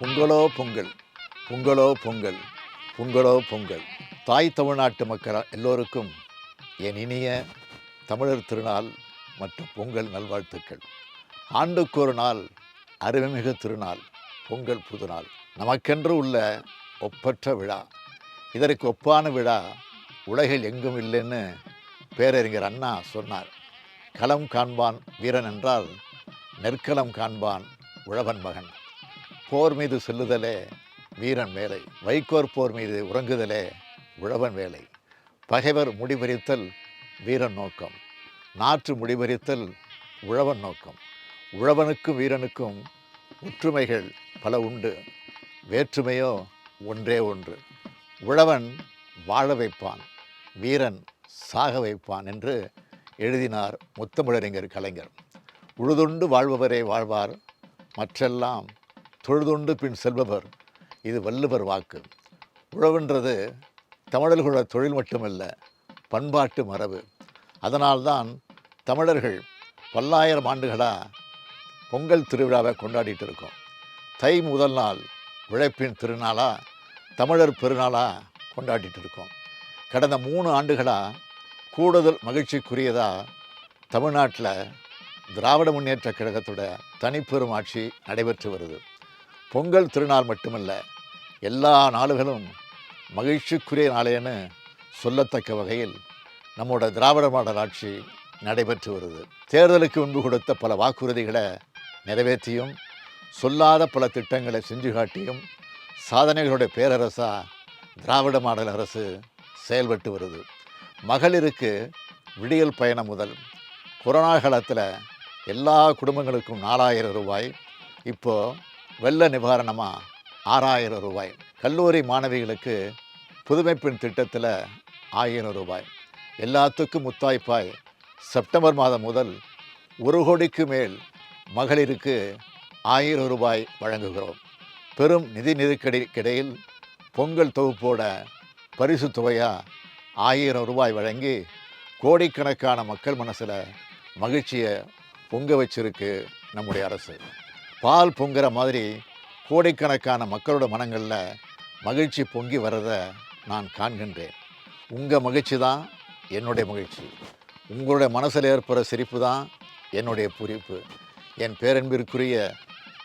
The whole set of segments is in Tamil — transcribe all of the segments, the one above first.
பொங்கலோ பொங்கல், பொங்கலோ பொங்கல், பொங்கலோ பொங்கல். தாய் தமிழ்நாட்டு மக்கள் எல்லோருக்கும் என் இனிய தமிழர் திருநாள் மற்றும் பொங்கல் நல்வாழ்த்துக்கள். ஆண்டுக்கு ஒரு நாள் அருமைமிகு திருநாள் பொங்கல் புதுநாள். நமக்கென்று உள்ள ஒப்பற்ற விழா. இதற்கு ஒப்பான விழா உலகில் எங்கும் இல்லைன்னு பேரறிஞர் அண்ணா சொன்னார். களம் காண்பான் வீரன் என்றால் நெற்களம் காண்பான் உழவன் மகன். போர் மீது செல்லுதலே வீரன் வேலை, வைக்கோற் போர் மீது உறங்குதலே உழவன் வேலை. பகைவர் முடிபறித்தல் வீரன் நோக்கம், நாற்று முடிபறித்தல் உழவன் நோக்கம். உழவனுக்கும் வீரனுக்கும் ஒற்றுமைகள் பல உண்டு, வேற்றுமையோ ஒன்றே ஒன்று. உழவன் வாழ வைப்பான், வீரன் சாக வைப்பான் என்று எழுதினார் முத்தமிழறிஞர் கலைஞர். உழுதுண்டு வாழ்பவரே வாழ்வார், மற்றெல்லாம் தொழுதுண்டு பின் செல்பவர், இது வள்ளுவர் வாக்கு. உழவுன்றது தமிழர்களோட தொழில் மட்டுமல்ல, பண்பாட்டு மரபு. அதனால்தான் தமிழர்கள் பல்லாயிரம் ஆண்டுகளாக பொங்கல் திருவிழாவை கொண்டாடிட்டு இருக்கோம். தை முதல் நாள் உழைப்பின் திருநாளாக, தமிழர் பெருநாளாக கொண்டாடிட்டு இருக்கோம். கடந்த 3 ஆண்டுகளாக கூடுதல் மகிழ்ச்சிக்குரியதாக தமிழ்நாட்டில் திராவிட முன்னேற்ற கழகத்தோட தனிப்பெரும் ஆட்சி நடைபெற்று வருது. பொங்கல் திருநாள் மட்டுமல்ல, எல்லா நாளுகளும் மகிழ்ச்சிக்குரிய நாளேன்னு சொல்லத்தக்க வகையில் நம்மோட திராவிட மாடல் ஆட்சி நடைபெற்று வருது. தேர்தலுக்கு முன்பு கொடுத்த பல வாக்குறுதிகளை நிறைவேற்றியும், சொல்லாத பல திட்டங்களை செஞ்சு காட்டியும் சாதனைகளுடைய பேரரசாக திராவிட மாடல் அரசு செயல்பட்டு வருது. மகளிருக்கு விடியல் பயணம் முதல் கொரோனா காலத்தில் எல்லா குடும்பங்களுக்கும் 4000 ரூபாய், இப்போது வெள்ள நிவாரணமாக 6000 ரூபாய், கல்லூரி மாணவிகளுக்கு புதுமைப்பெண் திட்டத்தில் 1000 ரூபாய், எல்லாத்துக்கும் முத்தாய்ப்பாய் செப்டம்பர் மாதம் முதல் 1 கோடிக்கு மேல் மகளிருக்கு 1000 ரூபாய் வழங்குகிறோம். பெரும் நிதி நெருக்கடிக்கிடையில் பொங்கல் தொகுப்போட பரிசு தொகையாக 1000 ரூபாய் வழங்கி கோடிக்கணக்கான மக்கள் மனசில் மகிழ்ச்சியை பொங்க வச்சிருக்கு நம்முடைய அரசு. பால் பொங்குற மாதிரி கோடிக்கணக்கான மக்களோட மனங்களில் மகிழ்ச்சி பொங்கி வர்றதை நான் காண்கின்றேன். உங்கள் மகிழ்ச்சி தான் என்னுடைய மகிழ்ச்சி, உங்களுடைய மனசில் ஏற்படுற சிரிப்பு தான் என்னுடைய பூரிப்பு. என் பேரன்பிற்குரிய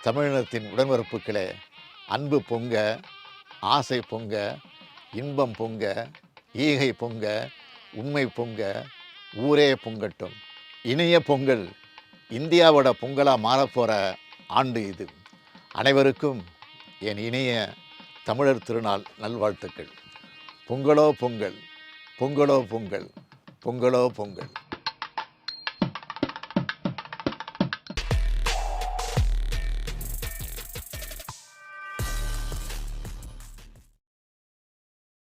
தமிழினத்தின் உடன்பிறப்புகளே, அன்பு பொங்க, ஆசை பொங்க, இன்பம் பொங்க, ஈகை பொங்க, உண்மை பொங்க, ஊரே பொங்கட்டும். இனிய பொங்கல் இந்தியாவோட பொங்கலாக மாறப்போகிற ஆண்டு இது. அனைவருக்கும் என் இனிய தமிழர் திருநாள் நல்வாழ்த்துக்கள். பொங்கலோ பொங்கல், பொங்கலோ பொங்கல், பொங்கலோ பொங்கல்.